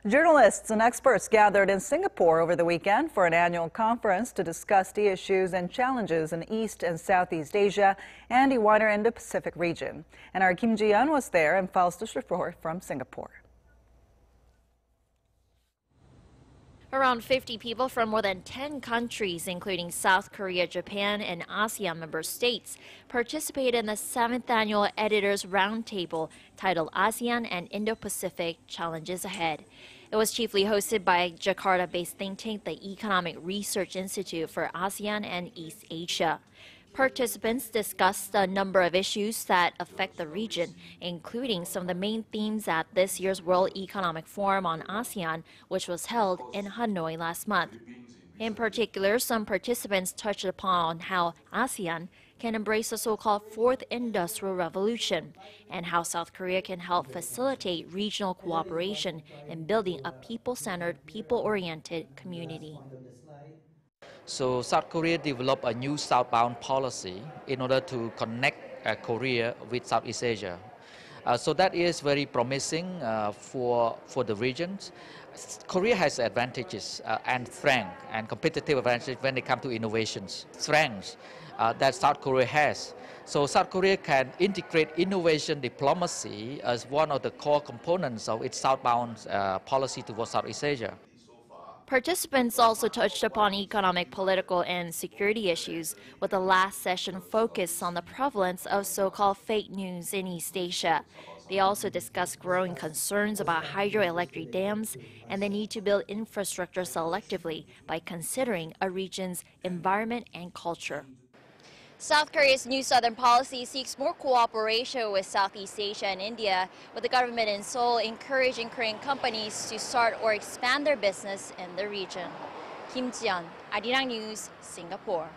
Journalists and experts gathered in Singapore over the weekend for an annual conference to discuss the issues and challenges in East and Southeast Asia and the wider Indo-Pacific region. And our Kim Ji-yeon was there and files this report from Singapore. Around 50 people from more than 10 countries, including South Korea, Japan, and ASEAN member states, participated in the 7th annual Editors Roundtable titled ASEAN and Indo-Pacific Challenges Ahead. It was chiefly hosted by Jakarta-based think tank, the Economic Research Institute for ASEAN and East Asia. Participants discussed a number of issues that affect the region, including some of the main themes at this year's World Economic Forum on ASEAN, which was held in Hanoi last month. In particular, some participants touched upon how ASEAN can embrace the so-called Fourth Industrial Revolution and how South Korea can help facilitate regional cooperation in building a people-centered, people-oriented community. So South Korea developed a new southbound policy in order to connect Korea with Southeast Asia. So that is very promising for the regions. Korea has advantages and strength and competitive advantage when it comes to innovations, strengths that South Korea has. So South Korea can integrate innovation diplomacy as one of the core components of its southbound policy towards Southeast Asia. Participants also touched upon economic, political, and security issues, with the last session focused on the prevalence of so-called fake news in East Asia. They also discussed growing concerns about hydroelectric dams and the need to build infrastructure selectively by considering a region's environment and culture. South Korea's new southern policy seeks more cooperation with Southeast Asia and India, with the government in Seoul encouraging Korean companies to start or expand their business in the region. Kim Ji-yeon, Arirang News, Singapore.